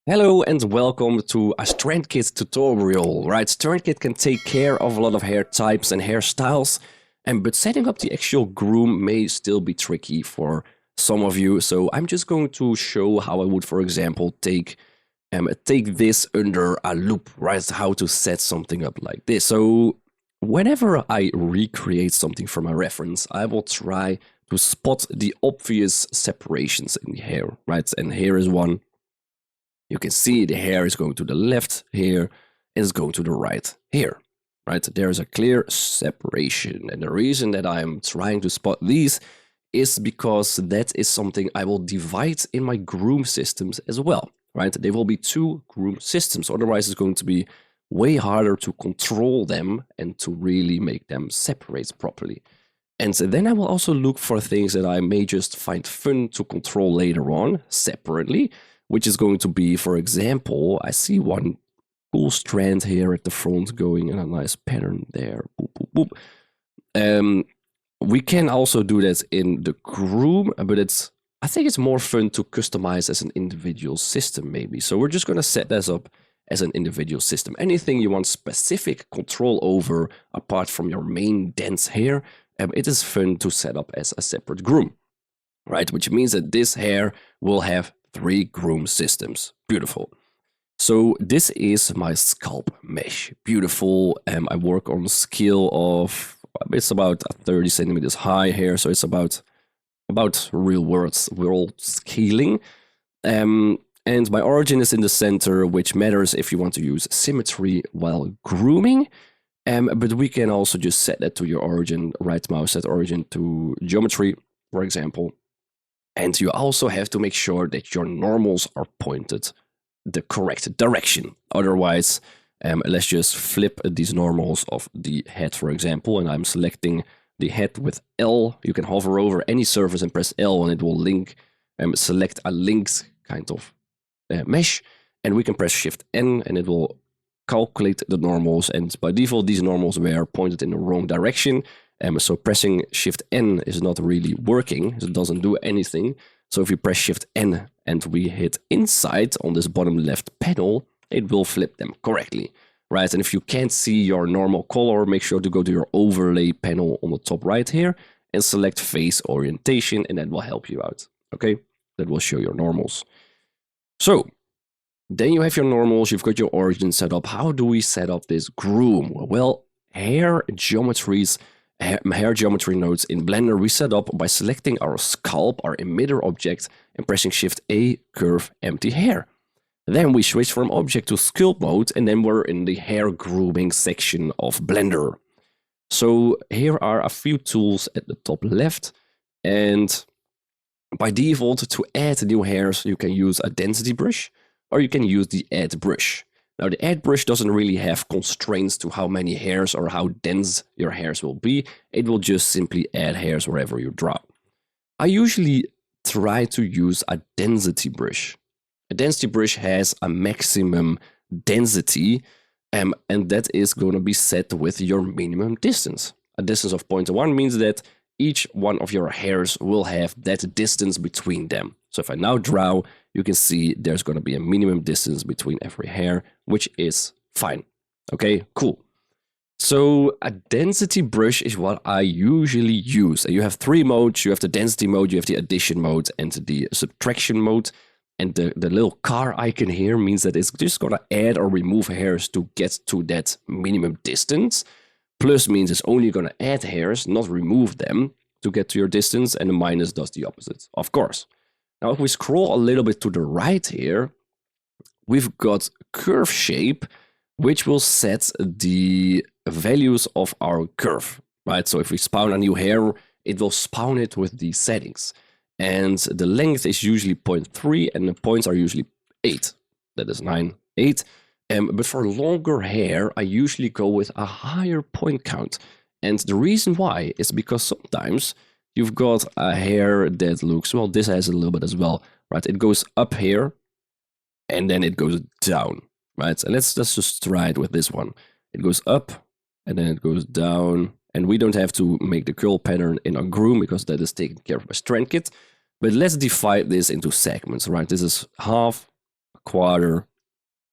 Hello and welcome to a StrandKit tutorial, right? StrandKit can take care of a lot of hair types and hairstyles, but setting up the actual groom may still be tricky for some of you. So I'm just going to show how I would, for example, take this under a loop, right? How to set something up like this. So whenever I recreate something from a reference, I will try to spot the obvious separations in the hair, right? And here is one. You can see the hair is going to the left here and it's going to the right here, right? There is a clear separation. And the reason that I'm trying to spot these is because that is something I will divide in my groom systems as well, right? There will be two groom systems. Otherwise, it's going to be way harder to control them and to really make them separate properly. And then I will also look for things that I may just find fun to control later on separately, which is going to be, for example, I see one cool strand here at the front going in a nice pattern there. Boop, boop, boop. We can also do that in the groom, but I think it's more fun to customize as an individual system maybe. So we're just going to set this up as an individual system. Anything you want specific control over apart from your main dense hair, it is fun to set up as a separate groom, right? Which means that this hair will have 3 groom systems. Beautiful. So this is my scalp mesh. Beautiful. I work on a scale of, it's about 30 centimeters high here. So it's about real world scaling. And my origin is in the center, which matters if you want to use symmetry while grooming. But we can also just set that to your origin, right mouse set origin to geometry, for example. And you also have to make sure that your normals are pointed the correct direction. Otherwise, let's just flip these normals of the head, for example, and I'm selecting the head with L. You can hover over any surface and press L and it will select a linked kind of mesh. And we can press Shift N and it will calculate the normals. And by default, these normals were pointed in the wrong direction. So pressing Shift N is not really working. It doesn't do anything. So if you press Shift N and we hit inside on this bottom left panel, it will flip them correctly, right? And if you can't see your normal color, make sure to go to your overlay panel on the top right here and select face orientation, and that will help you out, okay? That will show your normals. So then you have your normals, you've got your origin set up. How do we set up this groom? Well, hair geometry nodes in Blender we set up by selecting our scalp, our emitter object, and pressing Shift A, curve, empty hair. Then we switch from object to sculpt mode, and then we're in the hair grooming section of Blender. So here are a few tools at the top left, and by default, to add new hairs, you can use a density brush, or you can use the add brush. Now, the add brush doesn't really have constraints to how many hairs or how dense your hairs will be. It will just simply add hairs wherever you draw. I usually try to use a density brush. A density brush has a maximum density, and that is going to be set with your minimum distance. A distance of 0.1 means that each one of your hairs will have that distance between them. So if I now draw, you can see there's going to be a minimum distance between every hair, which is fine. Okay, cool. So a density brush is what I usually use. You have 3 modes. You have the density mode, you have the addition mode, and the subtraction mode. And the little car icon here means that it's just going to add or remove hairs to get to that minimum distance. Plus means it's only going to add hairs, not remove them to get to your distance. And the minus does the opposite, of course. Now, if we scroll a little bit to the right here, we've got curve shape, which will set the values of our curve, right? So if we spawn a new hair, it will spawn it with these settings. And the length is usually 0.3 and the points are usually 8. That is 9, 8. But for longer hair, I usually go with a higher point count. And the reason why is because sometimes you've got a hair that looks, well, this has a little bit as well, right? It goes up here and then it goes down, right? And let's just try it with this one. It goes up and then it goes down. And we don't have to make the curl pattern in our groom because that is taken care of by StrandKit. But let's divide this into segments, right? This is half, a quarter,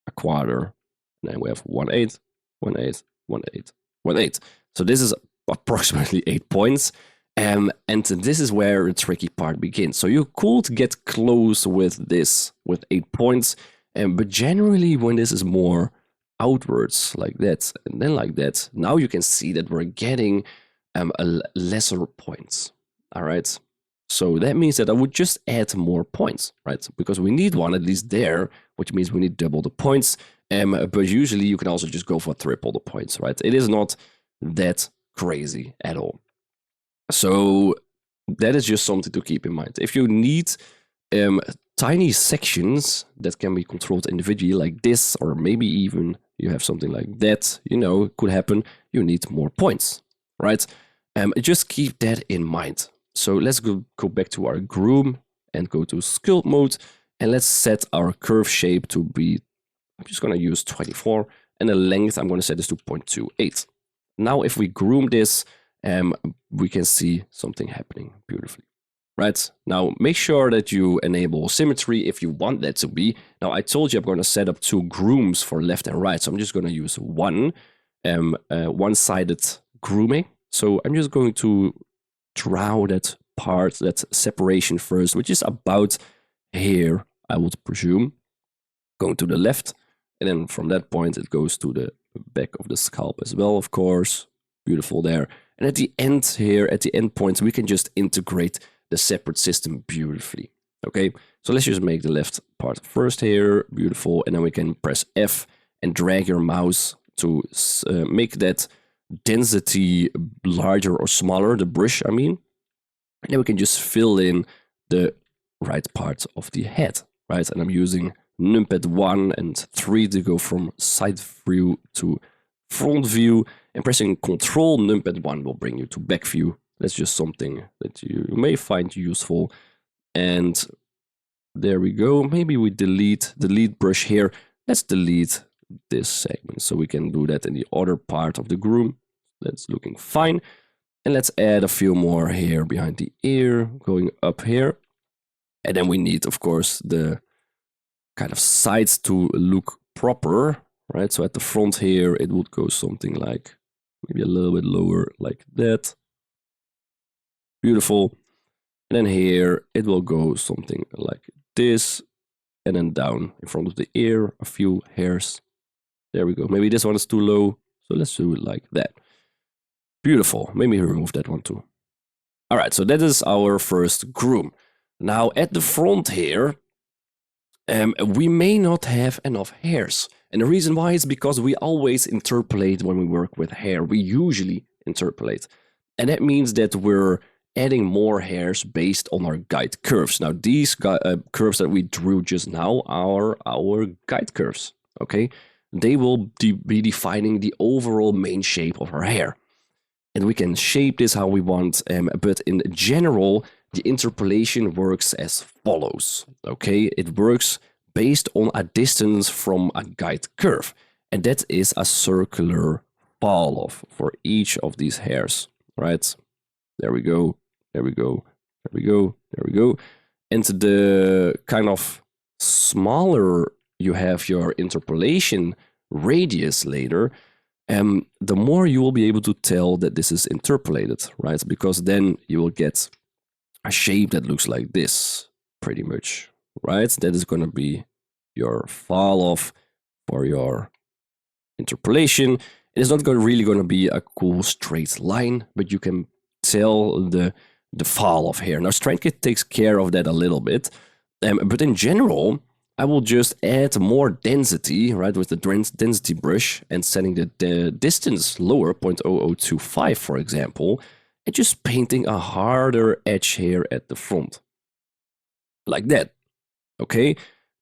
a quarter, and then we have 1/8, 1/8, 1/8, 1/8. So this is approximately 8 points. And this is where the tricky part begins. So you could get close with this with 8 points, but generally when this is more outwards like that and then like that, now you can see that we're getting lesser points. All right. So that means that I would just add more points, right? Because we need one at least there, which means we need double the points. But usually you can also just go for triple the points, right? It is not that crazy at all. So that is just something to keep in mind. If you need tiny sections that can be controlled individually like this, or maybe even you have something like that, you know, it could happen, you need more points, right? Just keep that in mind. So let's go back to our groom and go to sculpt mode, and let's set our curve shape to be, I'm just going to use 24, and the length I'm going to set this to 0.28. Now if we groom this, we can see something happening beautifully, right? Now make sure that you enable symmetry if you want that to be. Now I told you I'm going to set up 2 grooms for left and right, so I'm just going to use one-sided grooming. So I'm just going to draw that part, that separation first, which is about here, I would presume. Going to the left, and then from that point it goes to the back of the scalp as well, of course. Beautiful there. And at the end here, at the end points, we can just integrate the separate system beautifully. Okay, so let's just make the left part first here. Beautiful. And then we can press F and drag your mouse to make that density larger or smaller, the brush, I mean. And then we can just fill in the right part of the head, right? And I'm using numpad 1 and 3 to go from side view to front view, and pressing Control numpad 1 will bring you to back view. That's just something that you may find useful. And there we go. Maybe we delete brush here. Let's delete this segment so we can do that in the other part of the groom. That's looking fine. And let's add a few more here behind the ear, going up here. And then we need, of course, the kind of sides to look proper, right? So at the front here, it would go something like maybe a little bit lower like that. Beautiful. And then here, it will go something like this. And then down in front of the ear, a few hairs. There we go. Maybe this one is too low. So let's do it like that. Beautiful. Maybe remove that one too. All right, so that is our first groom. Now at the front here, we may not have enough hairs. And the reason why is because we always interpolate when we work with hair. We usually interpolate. And that means that we're adding more hairs based on our guide curves. Now these curves that we drew just now are our guide curves, okay? They will be defining the overall main shape of our hair. And we can shape this how we want, but in general, the interpolation works as follows, okay? It works based on a distance from a guide curve, and that is a circular fall off for each of these hairs, right? There we go, there we go, there we go, there we go. And the kind of smaller you have your interpolation radius later, the more you will be able to tell that this is interpolated, right? Because then you will get a shape that looks like this, pretty much, right? That is going to be your fall off for your interpolation. It is not really going to be a cool straight line, but you can tell the fall off here. Now, StrandKit takes care of that a little bit, but in general, I will just add more density, right, with the density brush and setting the distance lower, 0.0025, for example, and just painting a harder edge here at the front. Like that, okay?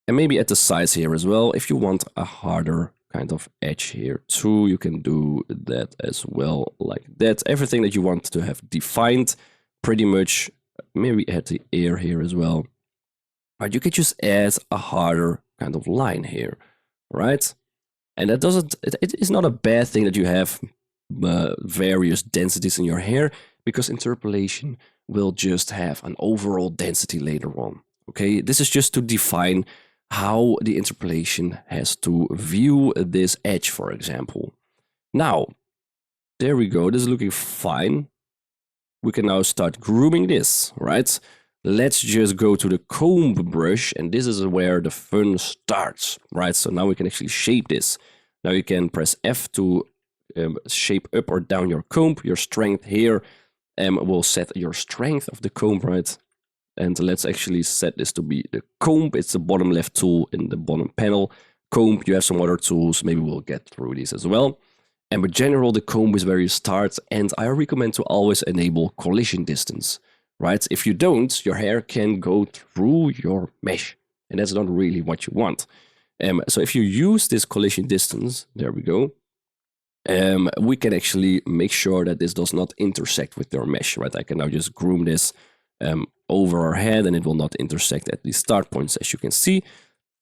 And maybe at the sides here as well. If you want a harder kind of edge here too, you can do that as well, like that. Everything that you want to have defined, pretty much. Maybe add the ear here as well. Right, you can just add a harder kind of line here, right? And that doesn't, it is not a bad thing that you have various densities in your hair, because interpolation will just have an overall density later on, okay? This is just to define how the interpolation has to view this edge, for example. Now, there we go. This is looking fine. We can now start grooming this, right? Let's just go to the comb brush, and this is where the fun starts, right? So now we can actually shape this. Now you can press F to shape up or down your comb. Your strength here will set your strength of the comb, right? And let's actually set this to be the comb. It's the bottom left tool in the bottom panel. Comb, you have some other tools. Maybe we'll get through these as well. And in general, the comb is where you start. And I recommend to always enable collision distance, right? If you don't, your hair can go through your mesh. And that's not really what you want. So if you use this collision distance, there we go. We can actually make sure that this does not intersect with your mesh, right? I can now just groom this over our head and it will not intersect at the start points, as you can see.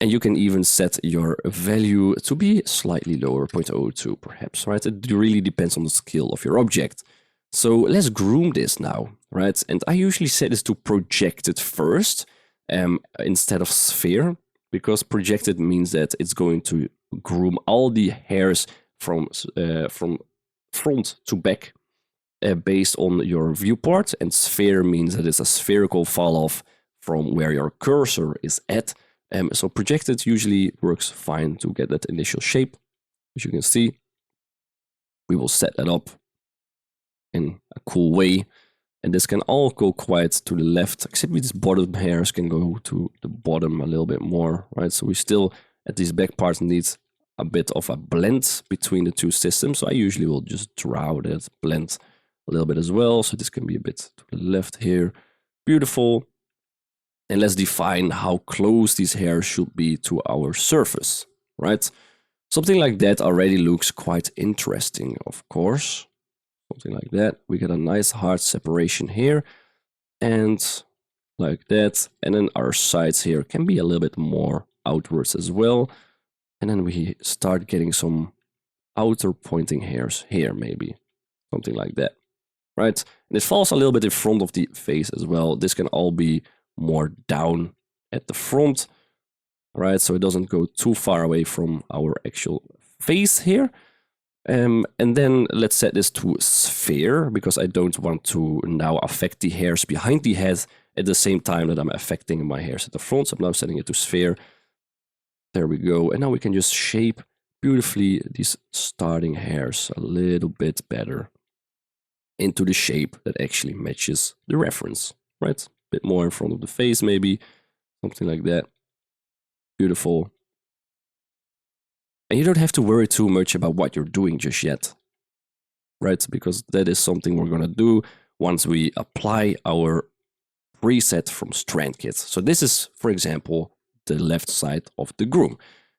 And you can even set your value to be slightly lower, 0.02 perhaps, right? It really depends on the skill of your object. So let's groom this now, right? And I usually set this to projected first instead of sphere, because projected means that it's going to groom all the hairs from front to back based on your viewport, and sphere means that it's a spherical fall off from where your cursor is at. So projected usually works fine to get that initial shape. As you can see, we will set that up in a cool way. And this can all go quite to the left, except these bottom hairs can go to the bottom a little bit more, right? So we still, at these back parts, need a bit of a blend between the two systems. So I usually will just draw that blend a little bit as well. So this can be a bit to the left here. Beautiful. And let's define how close these hairs should be to our surface, right? Something like that already looks quite interesting, of course. Something like that. We get a nice hard separation here. And like that. And then our sides here can be a little bit more outwards as well. And then we start getting some outer pointing hairs here, maybe. Something like that, right? And it falls a little bit in front of the face as well. This can all be more down at the front, right? So it doesn't go too far away from our actual face here. And then let's set this to sphere, because I don't want to now affect the hairs behind the head at the same time that I'm affecting my hairs at the front. So I'm now setting it to sphere. There we go. And now we can just shape beautifully these starting hairs a little bit better into the shape that actually matches the reference, right? A bit more in front of the face, maybe. Something like that. Beautiful. And you don't have to worry too much about what you're doing just yet, right? Because that is something we're going to do once we apply our preset from StrandKit. So this is, for example, the left side of the groom.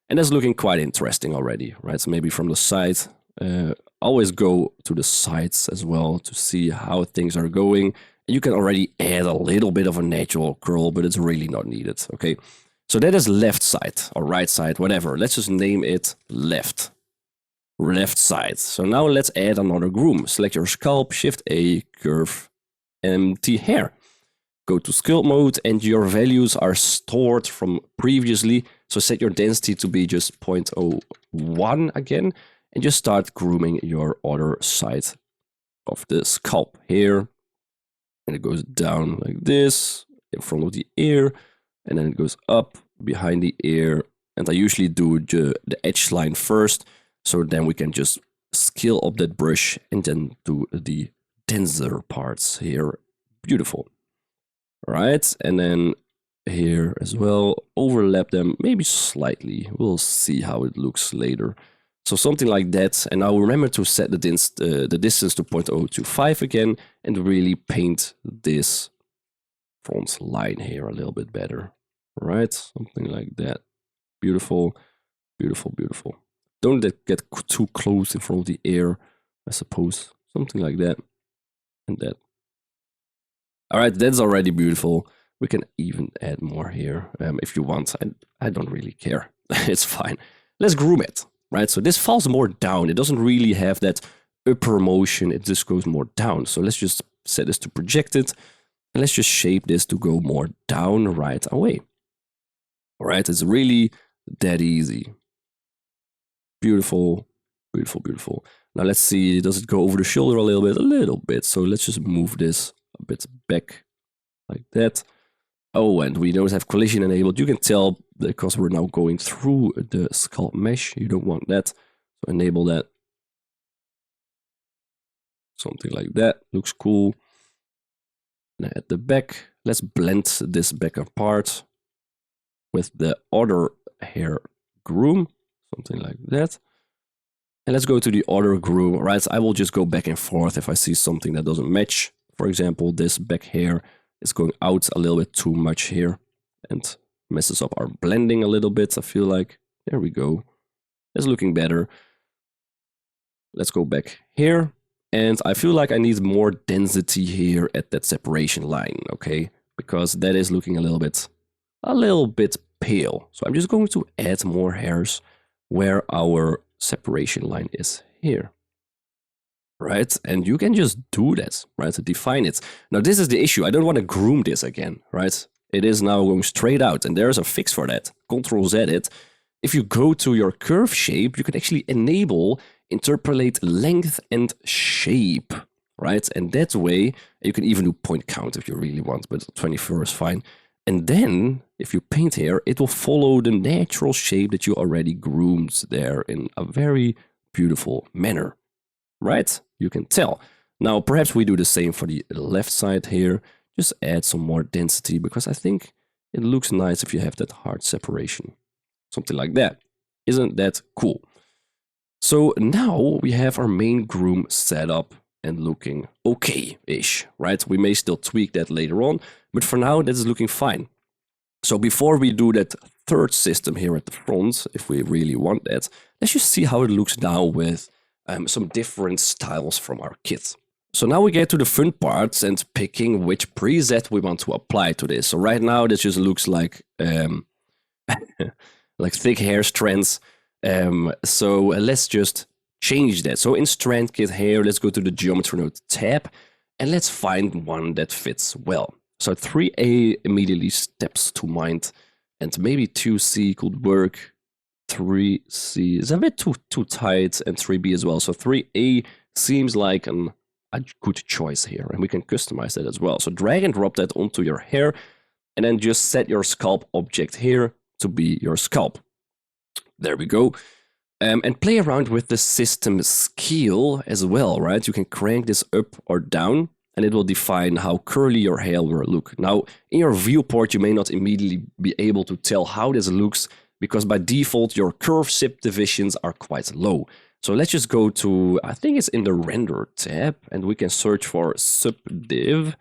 And that's looking quite interesting already, right? So maybe from the side, always go to the sides as well to see how things are going. You can already add a little bit of a natural curl, but it's really not needed, okay? So that is left side or right side, whatever. Let's just name it left. Left side. So now let's add another groom. Select your scalp, Shift A, curve, empty hair. Go to sculpt mode and your values are stored from previously. So set your density to be just 0.01 again and just start grooming your other side of the scalp here. And it goes down like this in front of the ear, and then it goes up behind the ear. And I usually do the edge line first, so then we can just scale up that brush and then do the denser parts here. Beautiful. All right, and then here as well, overlap them maybe slightly. We'll see how it looks later. So something like that. And now remember to set the distance to 0.025 again and really paint this front line here a little bit better. All right, something like that. Beautiful, beautiful, beautiful. Don't get too close in front of the ear, I suppose. Something like that and that. All right, that's already beautiful. We can even add more here if you want. I don't really care. It's fine. Let's groom it. Right, so this falls more down. It doesn't really have that upper motion. It just goes more down. So let's just set this to projected. And let's just shape this to go more down right away. All right, it's really that easy. Beautiful, beautiful, beautiful. Now let's see, does it go over the shoulder a little bit? A little bit. So let's just move this a bit back like that. Oh, and we don't have collision enabled. You can tell because we're now going through the sculpt mesh. You don't want that. So enable that. Something like that. Looks cool. Now at the back, let's blend this back apart with the other hair groom. Something like that. And let's go to the other groom, right? I will just go back and forth if I see something that doesn't match. For example, this back hair is going out a little bit too much here and messes up our blending a little bit, I feel like. There we go. It's looking better. Let's go back here. And I feel like I need more density here at that separation line, okay? Because that is looking a little bit pale. So I'm just going to add more hairs where our separation line is here. Right? And you can just do that, right? To define it. Now, this is the issue. I don't want to groom this again, right? It is now going straight out, and there's a fix for that. Control Z it. If you go to your curve shape, you can actually enable interpolate length and shape, right? And that way, you can even do point count if you really want, but 24 is fine. And then, if you paint here, it will follow the natural shape that you already groomed there in a very beautiful manner, right? You can tell. Now, perhaps we do the same for the left side here. Just add some more density, because I think it looks nice if you have that hard separation. Something like that. Isn't that cool? So now we have our main groom set up and looking okay-ish, right? We may still tweak that later on, but for now that is looking fine. So before we do that third system here at the front, if we really want that, let's just see how it looks now with some different styles from our kit. So now we get to the fun parts and picking which preset we want to apply to this. So right now this just looks like like thick hair strands. So let's just change that. So in StrandKit here, let's go to the geometry node tab and let's find one that fits well. So 3A immediately steps to mind, and maybe 2C could work. 3C is a bit too tight, and 3B as well. So 3A seems like a good choice here, and we can customize that as well. So drag and drop that onto your hair, and then just set your sculpt object here to be your sculpt. There we go. And play around with the system scale as well, right? You can crank this up or down, and it will define how curly your hair will look. Now, in your viewport, you may not immediately be able to tell how this looks, because by default, your curve subdivisions are quite low. So let's just go to, I think it's in the render tab, and we can search for subdiv,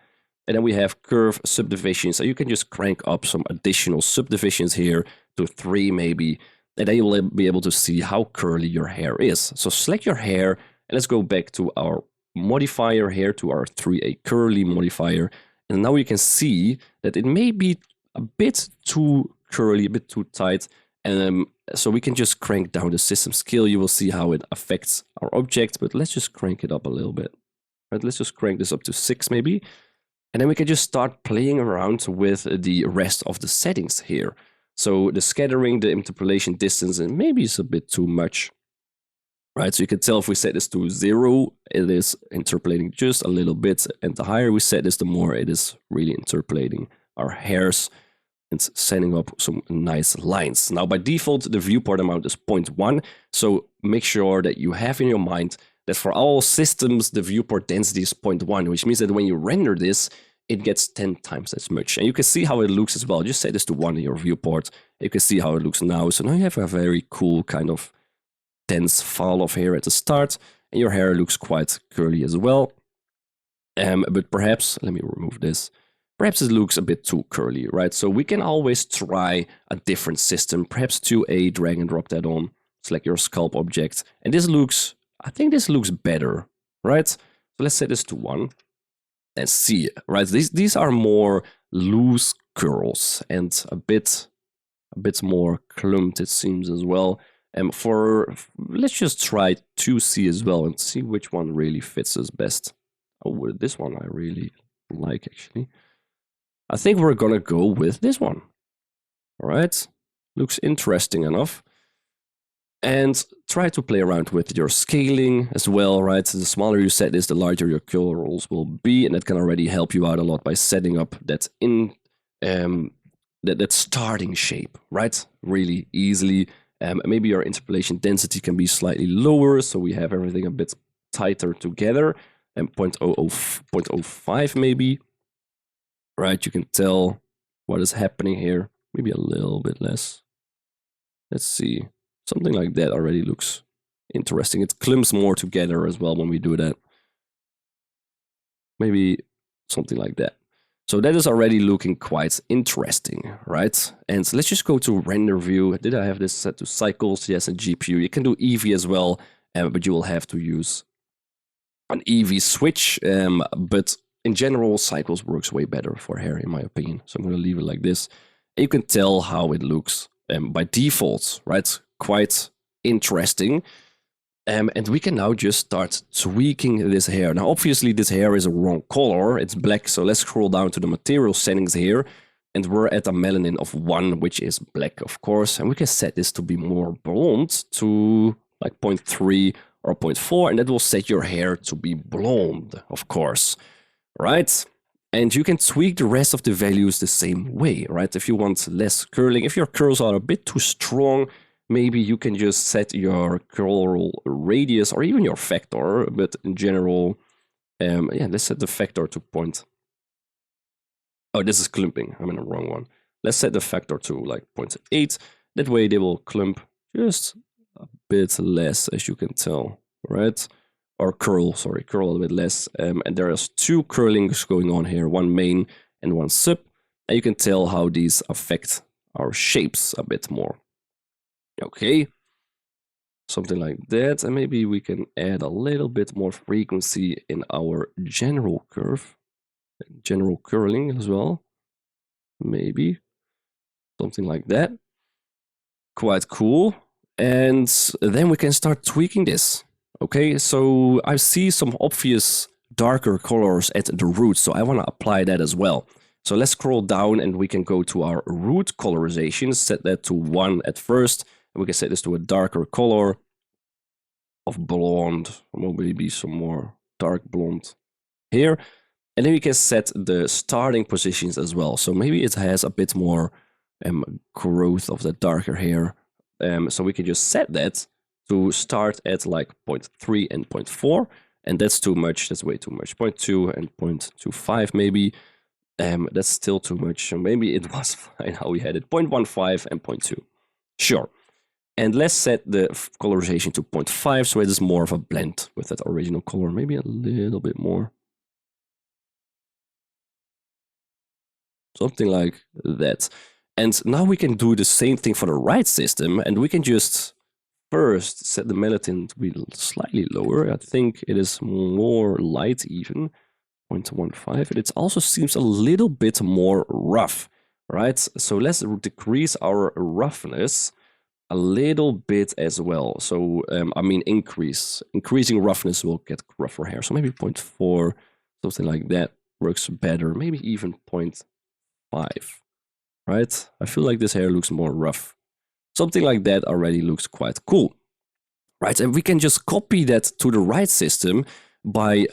and then we have curve subdivisions. So you can just crank up some additional subdivisions here to 3 maybe, and then you will be able to see how curly your hair is. So select your hair, and let's go back to our modifier here, to our 3A curly modifier. And now we can see that it may be a bit too curly, a bit too tight. And so we can just crank down the system scale. You will see how it affects our object, but let's just crank it up a little bit. Right, let's just crank this up to 6 maybe. And then we can just start playing around with the rest of the settings here. So the scattering, the interpolation distance, and maybe it's a bit too much. Right, so you can tell if we set this to 0, it is interpolating just a little bit. And the higher we set this, the more it is really interpolating our hairs and setting up some nice lines. Now, by default, the viewport amount is 0.1. So make sure that you have in your mind that for all systems, the viewport density is 0.1, which means that when you render this, it gets 10 times as much. And you can see how it looks as well. Just set this to 1 in your viewport. You can see how it looks now. So now you have a very cool kind of dense fall off hair at the start, and your hair looks quite curly as well. But perhaps, let me remove this. Perhaps it looks a bit too curly, right? So we can always try a different system. Perhaps 2A, drag and drop that on, select your sculpt object. And this looks, I think this looks better, right? So let's set this to 1 and see, right? These are more loose curls and a bit more clumped, it seems, as well. Let's just try 2C as well and see which one really fits us best. Oh, this one I really like, actually. I think we're gonna go with this one. All right, Looks interesting enough. And try to play around with your scaling as well, right? So the smaller you set this, the larger your curls will be, and that can already help you out a lot by setting up that that starting shape, right? Really easily. Maybe your interpolation density can be slightly lower, so we have everything a bit tighter together, and 0.05 maybe, right? You can tell what is happening here. Maybe a little bit less. Let's see. Something like that already looks interesting. It clumps more together as well when we do that. Maybe something like that. So that is already looking quite interesting, right? And let's just go to render view. Did I have this set to cycles? Yes, and GPU. You can do Eevee as well, but you will have to use an Eevee switch. But in general, cycles works way better for hair, in my opinion. So I'm going to leave it like this. And you can tell how it looks by default, right? Quite interesting. And we can now just start tweaking this hair. Now, obviously, this hair is a wrong color. It's black, so let's scroll down to the material settings here. And we're at a melanin of 1, which is black, of course. And we can set this to be more blonde to like 0.3 or 0.4. And that will set your hair to be blonde, of course, right? And you can tweak the rest of the values the same way, right? If you want less curling, if your curls are a bit too strong, maybe you can just set your curl radius or even your factor, but in general, yeah, let's set the factor to point. Oh, this is clumping. I'm in the wrong one. Let's set the factor to like 0.8. That way they will clump just a bit less, as you can tell, right? Or curl, sorry, curl a little bit less. And there is 2 curlings going on here, one main and one sub. And you can tell how these affect our shapes a bit more. Okay, something like that. And maybe we can add a little bit more frequency in our general curve, general curling as well. Maybe something like that. Quite cool. And then we can start tweaking this. Okay, so I see some obvious darker colors at the root, so I want to apply that as well. So let's scroll down and we can go to our root colorization, set that to 1 at first, and we can set this to a darker color of blonde, or maybe some more dark blonde here. And then we can set the starting positions as well. So maybe it has a bit more growth of the darker hair. So we can just set that to start at like 0.3 and 0.4, and that's too much, that's way too much. 0.2 and 0.25 maybe, that's still too much, so maybe it was fine how we had it, 0.15 and 0.2, sure. And let's set the colorization to 0.5, so it is more of a blend with that original color, maybe a little bit more. Something like that. And now we can do the same thing for the right system, and we can just first set the melanin to be slightly lower. I think it is more light even, 0.15. And it also seems a little bit more rough, right? So let's decrease our roughness a little bit as well. So, I mean, increasing roughness will get rougher hair. So maybe 0.4, something like that works better. Maybe even 0.5, right? I feel like this hair looks more rough. Something like that already looks quite cool, right? And we can just copy that to the right system by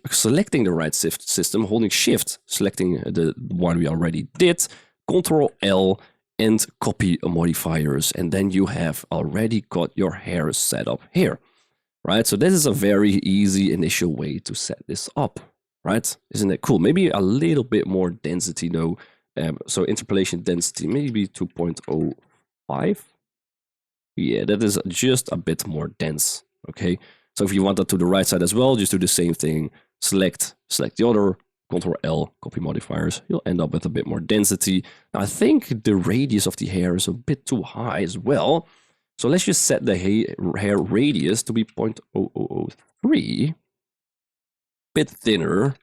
selecting the right system, holding Shift, selecting the one we already did, Control L, and copy modifiers. And then you have already got your hair set up here, right? So this is a very easy initial way to set this up, right? Isn't that cool? Maybe a little bit more density though. So interpolation density, maybe 2.05. Yeah, that is just a bit more dense, okay? So if you want that to the right side as well, just do the same thing. Select the other, Control L, copy modifiers. You'll end up with a bit more density. Now, I think the radius of the hair is a bit too high as well. So let's just set the hair radius to be 0.0003. Bit thinner.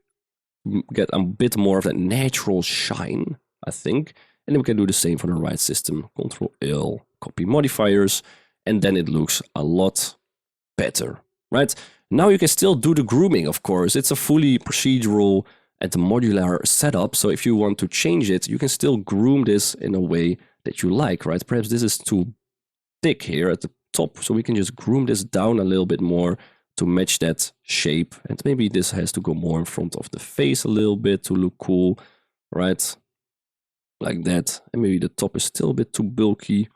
Get a bit more of that natural shine, I think. And then we can do the same for the right system. Control L, copy modifiers, and then it looks a lot better, right? Now you can still do the grooming, of course. It's a fully procedural and modular setup. So if you want to change it, you can still groom this in a way that you like, right? Perhaps this is too thick here at the top, so we can just groom this down a little bit more to match that shape. And maybe this has to go more in front of the face a little bit to look cool, right? Like that. And maybe the top is still a bit too bulky.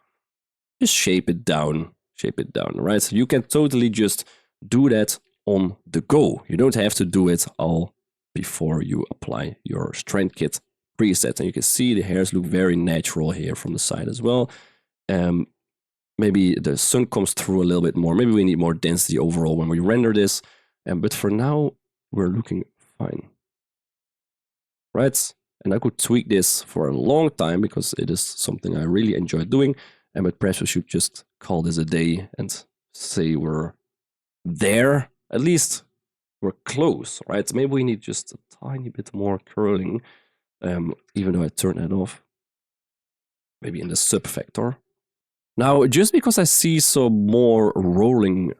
Just shape it down, right? So you can totally just do that on the go. You don't have to do it all before you apply your StrandKit preset. And you can see the hairs look very natural here from the side as well. Maybe the sun comes through a little bit more. Maybe we need more density overall when we render this. But for now, we're looking fine. Right? And I could tweak this for a long time because it is something I really enjoy doing. But perhaps we should just call this a day and say we're there. At least we're close, right? Maybe we need just a tiny bit more curling, even though I turned that off. Maybe in the sub factor. Now, just because I see some more rolling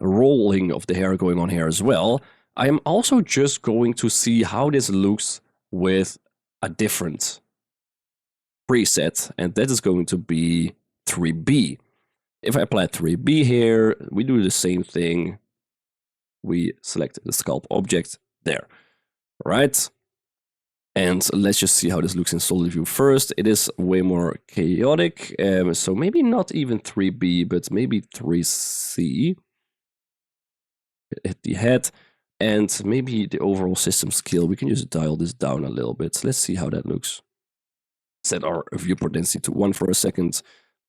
of the hair going on here as well, I am also just going to see how this looks with a different preset, and that is going to be 3B. If I apply 3B here, we do the same thing. We select the sculpt object there, right? And let's just see how this looks in solid view first. It is way more chaotic, so maybe not even 3B, but maybe 3C. Hit the head, and maybe the overall system scale. We can just dial this down a little bit. Let's see how that looks. Set our viewport density to 1 for a second.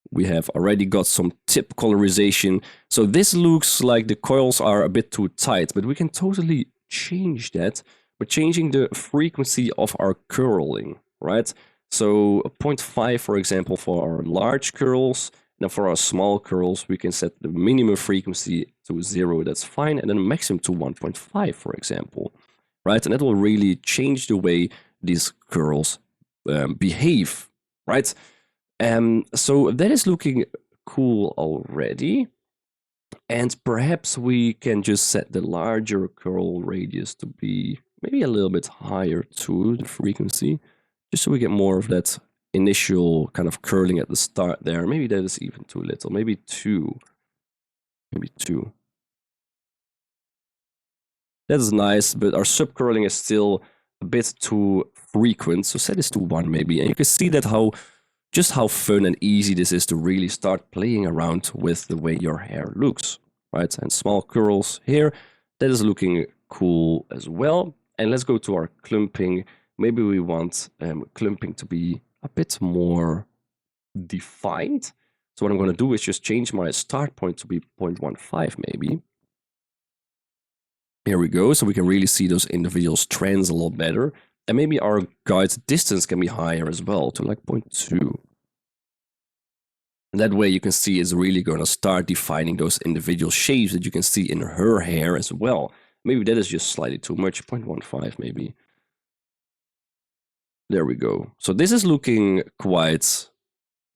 We have already got some tip colorization. So this looks like the coils are a bit too tight, but we can totally change that. We're changing the frequency of our curling, right? So 0.5, for example, for our large curls. Now for our small curls, we can set the minimum frequency to 0, that's fine, and then maximum to 1.5, for example, right? And that will really change the way these curls behave, right? So that is looking cool already. And perhaps we can just set the larger curl radius to be maybe a little bit higher too, the frequency, just so we get more of that initial kind of curling at the start there. Maybe that is even too little, maybe 2. Maybe 2. That is nice, but our sub curling is still a bit too frequent, so set this to 1 maybe. And you can see that just how fun and easy this is to really start playing around with the way your hair looks, right? And small curls here, that is looking cool as well. And let's go to our clumping. Maybe we want clumping to be a bit more defined. So what I'm going to do is just change my start point to be 0.15 maybe. Here we go, so we can really see those individual strands a lot better. And maybe our guide distance can be higher as well, to like 0.2. And that way you can see it's really going to start defining those individual shapes that you can see in her hair as well. Maybe that is just slightly too much, 0.15 maybe. There we go. So this is looking quite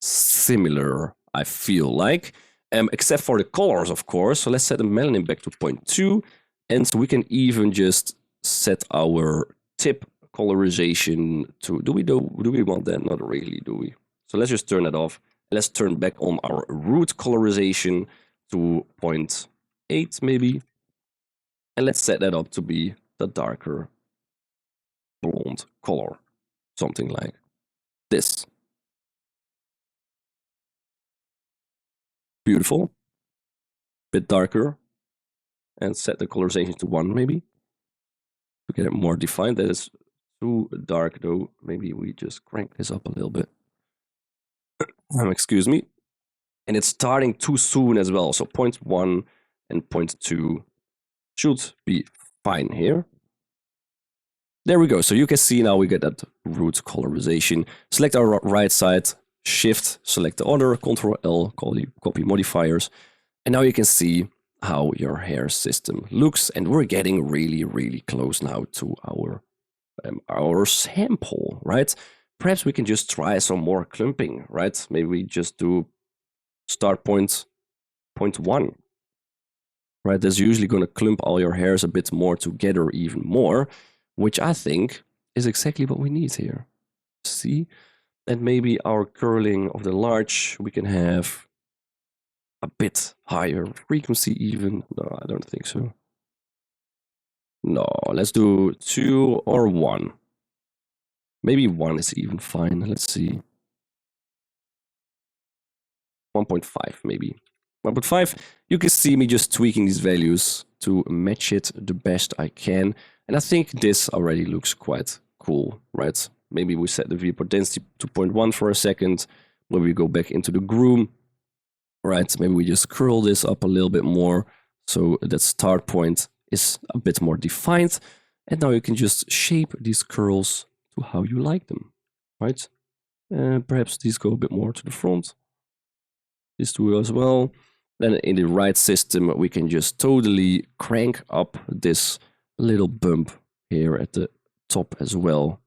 similar, I feel like, except for the colors, of course. So let's set the melanin back to 0.2. And so we can even just set our tip colorization to, do we want that? Not really, do we? So let's just turn that off. Let's turn back on our root colorization to 0.8 maybe. And let's set that up to be the darker blonde color. Something like this. Beautiful. Bit darker. And set the colorization to 1 maybe. To get it more defined. That is too dark though. Maybe we just crank this up a little bit. Excuse me. And it's starting too soon as well. So 0.1 and 0.2 should be fine here. There we go. So you can see now we get that root colorization. Select our right side, Shift, select the other, Ctrl L, copy modifiers. And now you can see how your hair system looks. And we're getting really, really close now to our sample, right? Perhaps we can just try some more clumping, right? Maybe we just do start point 0.1, right? That's usually going to clump all your hairs a bit more together even more, which I think is exactly what we need here. See? And maybe our curling of the large, we can have a bit higher frequency even. No, I don't think so. No, let's do 2 or 1. Maybe 1 is even fine. Let's see. 1.5 maybe. 1.5, you can see me just tweaking these values to match it the best I can. And I think this already looks quite cool, right? Maybe we set the viewport density to 0.1 for a second. Maybe we go back into the groom, right? Maybe we just curl this up a little bit more so that start point is a bit more defined. And now you can just shape these curls to how you like them, right? Perhaps these go a bit more to the front. These two as well. Then in the right system, we can just totally crank up this little bump here at the top as well.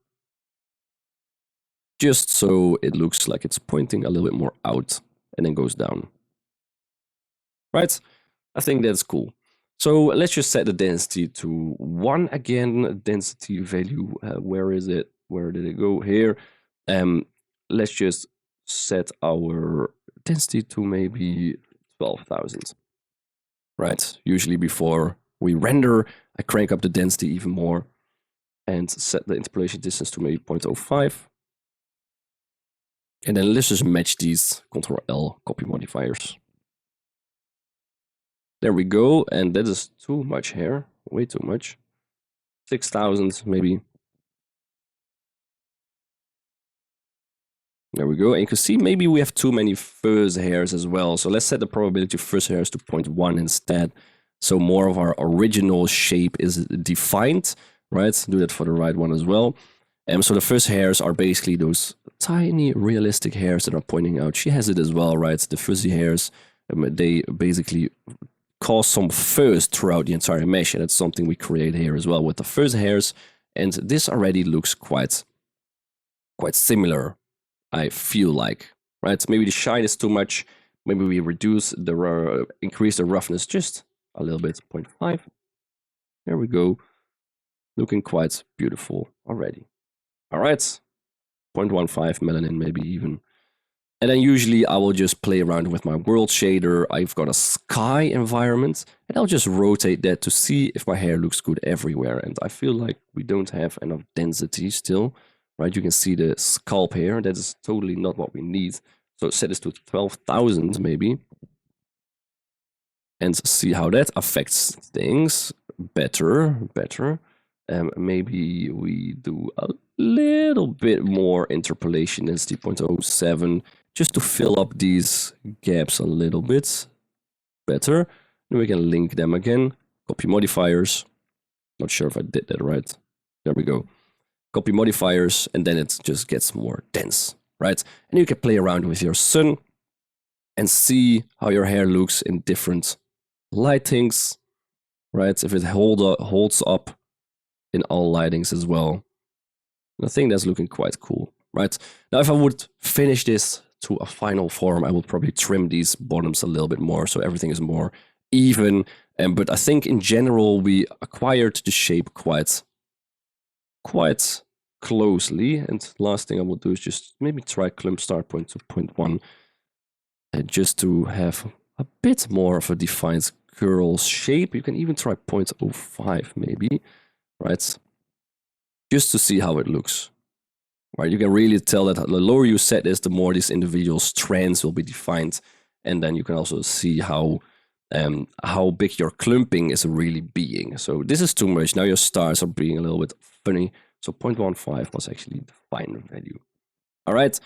Just so it looks like it's pointing a little bit more out and then goes down. Right? I think that's cool. So let's just set the density to 1 again. Density value, where is it? Where did it go? Here. Let's just set our density to maybe 12,000. Right, usually before we render, I crank up the density even more and set the interpolation distance to maybe 0.05. And then let's just match these, Ctrl-L, copy modifiers. There we go, and that is too much hair, way too much. 6,000 maybe. There we go, and you can see maybe we have too many fuzz hairs as well. So let's set the probability of fuzz hairs to 0.1 instead. So more of our original shape is defined, right? Do that for the right one as well. So the fuzz hairs are basically those tiny realistic hairs that are pointing out. She has it as well, right? The fuzzy hairs, they basically cause some fuzz throughout the entire mesh, and it's something we create here as well with the fuzz hairs. And this already looks quite similar, I feel like, right? Maybe the shine is too much. Maybe we reduce the increase the roughness just a little bit, 0.5. There we go. Looking quite beautiful already. All right, 0.15 melanin maybe even. And then usually I will just play around with my world shader. I've got a sky environment, and I'll just rotate that to see if my hair looks good everywhere. And I feel like we don't have enough density still, right? You can see the scalp here. That is totally not what we need. So set this to 12,000 maybe. And see how that affects things. Better. Maybe we do a little bit more interpolation density, 0.07, just to fill up these gaps a little bit better. And we can link them again. Copy modifiers. Not sure if I did that right. There we go. Copy modifiers, and then it just gets more dense, right? And you can play around with your sun and see how your hair looks in different lightings, right? If it holds up in all lightings as well. I think that's looking quite cool, right? Now, if I would finish this to a final form, I would probably trim these bottoms a little bit more so everything is more even. But I think in general, we acquired the shape quite closely. And last thing I will do is just maybe try clump start point to 0.1, just to have a bit more of a defined curl shape. You can even try 0.05 maybe, right? Just to see how it looks. Right, you can really tell that the lower you set this, the more these individual strands will be defined, and then you can also see how big your clumping is really being. So this is too much. Now your stars are being a little bit funny. So 0.15 was actually the final value. All right.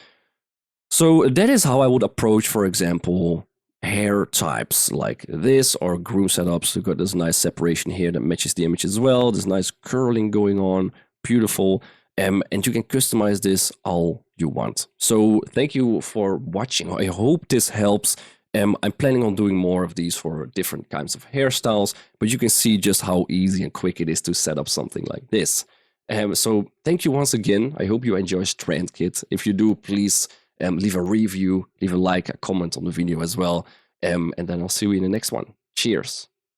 So that is how I would approach, for example, hair types like this, or groom setups. We've got this nice separation here that matches the image as well. There's nice curling going on. Beautiful. And you can customize this all you want. So thank you for watching. I hope this helps. I'm planning on doing more of these for different kinds of hairstyles, but you can see just how easy and quick it is to set up something like this. So thank you once again. I hope you enjoy StrandKit. If you do, please leave a review, leave a like, a comment on the video as well. And then I'll see you in the next one. Cheers.